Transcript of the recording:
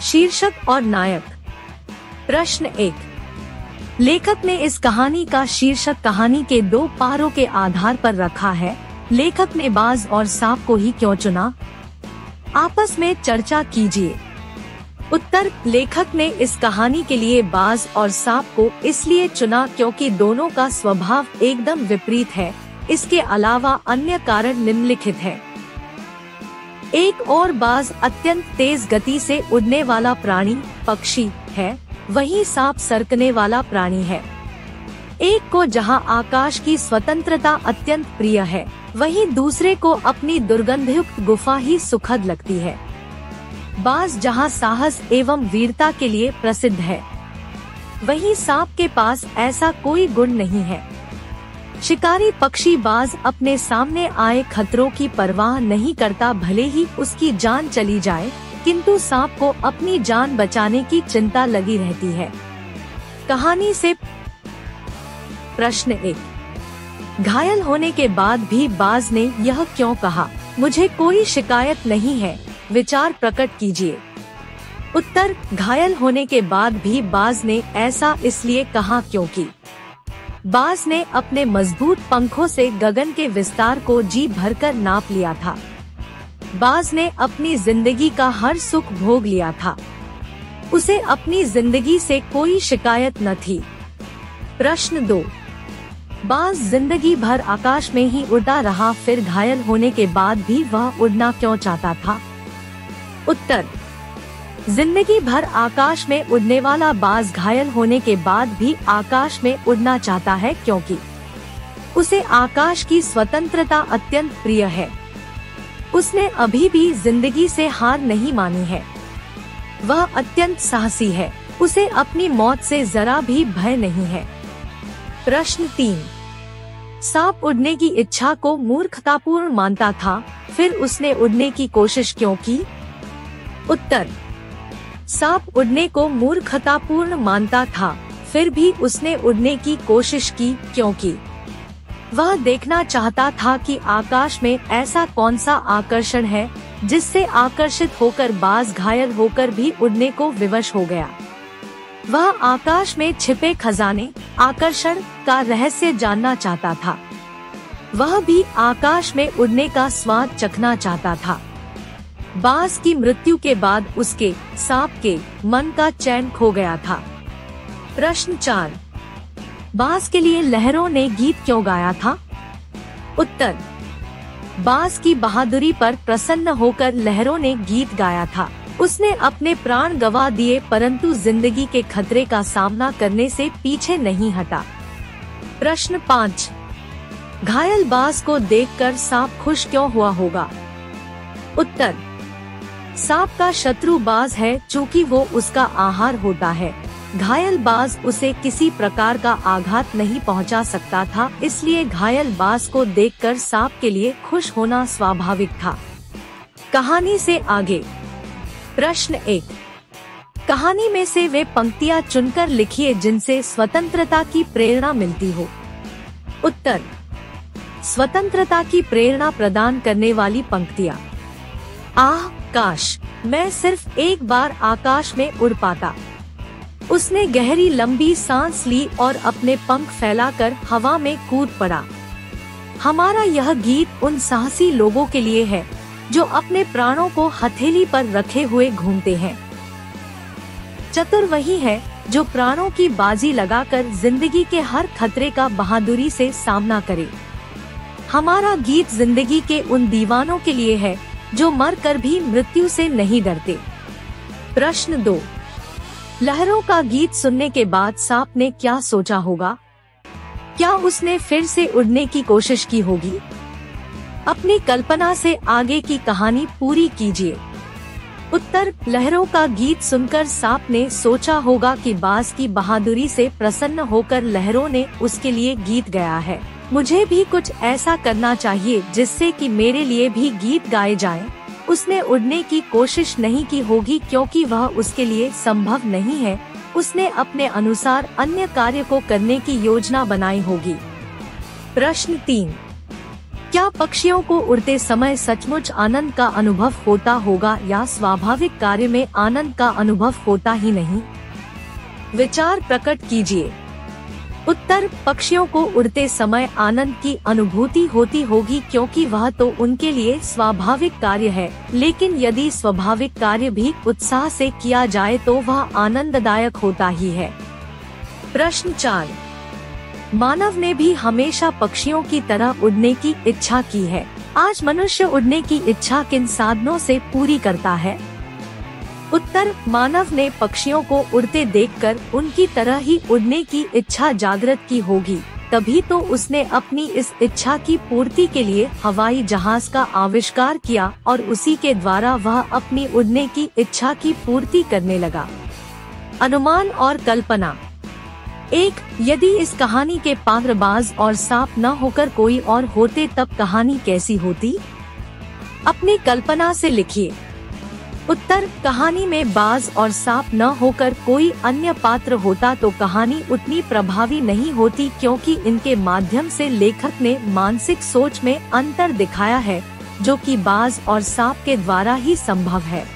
शीर्षक और नायक। प्रश्न 1। लेखक ने इस कहानी का शीर्षक कहानी के 2 पहरों के आधार पर रखा है। लेखक ने बाज और सांप को ही क्यों चुना? आपस में चर्चा कीजिए। उत्तर। लेखक ने इस कहानी के लिए बाज और सांप को इसलिए चुना क्योंकि दोनों का स्वभाव एकदम विपरीत है। इसके अलावा अन्य कारण निम्नलिखित है। एक और बाज अत्यंत तेज गति से उड़ने वाला प्राणी पक्षी है, वहीं सांप सरकने वाला प्राणी है। एक को जहां आकाश की स्वतंत्रता अत्यंत प्रिय है, वहीं दूसरे को अपनी दुर्गंधयुक्त गुफा ही सुखद लगती है। बाज जहां साहस एवं वीरता के लिए प्रसिद्ध है, वहीं सांप के पास ऐसा कोई गुण नहीं है। शिकारी पक्षी बाज अपने सामने आए खतरों की परवाह नहीं करता, भले ही उसकी जान चली जाए, किंतु सांप को अपनी जान बचाने की चिंता लगी रहती है। कहानी से प्रश्न 1। घायल होने के बाद भी बाज ने यह क्यों कहा, मुझे कोई शिकायत नहीं है? विचार प्रकट कीजिए। उत्तर। घायल होने के बाद भी बाज ने ऐसा इसलिए कहा क्योंकि बाज ने अपने मजबूत पंखों से गगन के विस्तार को जी भरकर नाप लिया था। बाज ने अपनी जिंदगी का हर सुख भोग लिया था। उसे अपनी जिंदगी से कोई शिकायत न थी। प्रश्न 2। बाज जिंदगी भर आकाश में ही उड़ता रहा, फिर घायल होने के बाद भी वह उड़ना क्यों चाहता था? उत्तर। जिंदगी भर आकाश में उड़ने वाला बाज घायल होने के बाद भी आकाश में उड़ना चाहता है क्योंकि उसे आकाश की स्वतंत्रता अत्यंत प्रिय है। उसने अभी भी जिंदगी से हार नहीं मानी है। वह अत्यंत साहसी है। उसे अपनी मौत से जरा भी भय नहीं है। प्रश्न 3। सांप उड़ने की इच्छा को मूर्खतापूर्ण मानता था, फिर उसने उड़ने की कोशिश क्यों की? उत्तर। सांप उड़ने को मूर्खतापूर्ण मानता था, फिर भी उसने उड़ने की कोशिश की क्योंकि वह देखना चाहता था कि आकाश में ऐसा कौन सा आकर्षण है जिससे आकर्षित होकर बाज घायल होकर भी उड़ने को विवश हो गया। वह आकाश में छिपे खजाने, आकर्षण का रहस्य जानना चाहता था। वह भी आकाश में उड़ने का स्वाद चखना चाहता था। बाज की मृत्यु के बाद उसके सांप के मन का चैन खो गया था। प्रश्न 4। बाज के लिए लहरों ने गीत क्यों गाया था? उत्तर। बाज की बहादुरी पर प्रसन्न होकर लहरों ने गीत गाया था। उसने अपने प्राण गंवा दिए, परंतु जिंदगी के खतरे का सामना करने से पीछे नहीं हटा। प्रश्न 5। घायल बाज को देखकर सांप खुश क्यों हुआ होगा? उत्तर। सांप का शत्रु बाज है, चूँकि वो उसका आहार होता है। घायल बाज उसे किसी प्रकार का आघात नहीं पहुंचा सकता था, इसलिए घायल बाज को देखकर सांप के लिए खुश होना स्वाभाविक था। कहानी से आगे। प्रश्न 1। कहानी में से वे पंक्तियां चुनकर लिखिए जिनसे स्वतंत्रता की प्रेरणा मिलती हो। उत्तर। स्वतंत्रता की प्रेरणा प्रदान करने वाली पंक्तियां। आह काश मैं सिर्फ एक बार आकाश में उड़ पाता। उसने गहरी लंबी सांस ली और अपने पंख फैलाकर हवा में कूद पड़ा। हमारा यह गीत उन साहसी लोगों के लिए है जो अपने प्राणों को हथेली पर रखे हुए घूमते हैं। चतुर वही है जो प्राणों की बाजी लगाकर जिंदगी के हर खतरे का बहादुरी से सामना करे। हमारा गीत जिंदगी के उन दीवानों के लिए है जो मर कर भी मृत्यु से नहीं डरते। प्रश्न 2। लहरों का गीत सुनने के बाद सांप ने क्या सोचा होगा? क्या उसने फिर से उड़ने की कोशिश की होगी? अपनी कल्पना से आगे की कहानी पूरी कीजिए। उत्तर। लहरों का गीत सुनकर सांप ने सोचा होगा कि बाज की बहादुरी से प्रसन्न होकर लहरों ने उसके लिए गीत गाया है। मुझे भी कुछ ऐसा करना चाहिए जिससे कि मेरे लिए भी गीत गाए जाएं। उसने उड़ने की कोशिश नहीं की होगी क्योंकि वह उसके लिए संभव नहीं है। उसने अपने अनुसार अन्य कार्य को करने की योजना बनाई होगी। प्रश्न 3। क्या पक्षियों को उड़ते समय सचमुच आनंद का अनुभव होता होगा या स्वाभाविक कार्य में आनंद का अनुभव होता ही नहीं? विचार प्रकट कीजिए। उत्तर, पक्षियों को उड़ते समय आनंद की अनुभूति होती होगी क्योंकि वह तो उनके लिए स्वाभाविक कार्य है, लेकिन यदि स्वाभाविक कार्य भी उत्साह से किया जाए तो वह आनंददायक होता ही है। प्रश्न 4, मानव ने भी हमेशा पक्षियों की तरह उड़ने की इच्छा की है। आज मनुष्य उड़ने की इच्छा किन साधनों से पूरी करता है? उत्तर, मानव ने पक्षियों को उड़ते देखकर उनकी तरह ही उड़ने की इच्छा जागृत की होगी, तभी तो उसने अपनी इस इच्छा की पूर्ति के लिए हवाई जहाज का आविष्कार किया और उसी के द्वारा वह अपनी उड़ने की इच्छा की पूर्ति करने लगा। अनुमान और कल्पना। 1, यदि इस कहानी के पात्रबाज और सांप न होकर कोई और होते तब कहानी कैसी होती? अपनी कल्पना से लिखिए। उत्तर, कहानी में बाज और सांप न होकर कोई अन्य पात्र होता तो कहानी उतनी प्रभावी नहीं होती क्योंकि इनके माध्यम से लेखक ने मानसिक सोच में अंतर दिखाया है जो कि बाज और सांप के द्वारा ही संभव है।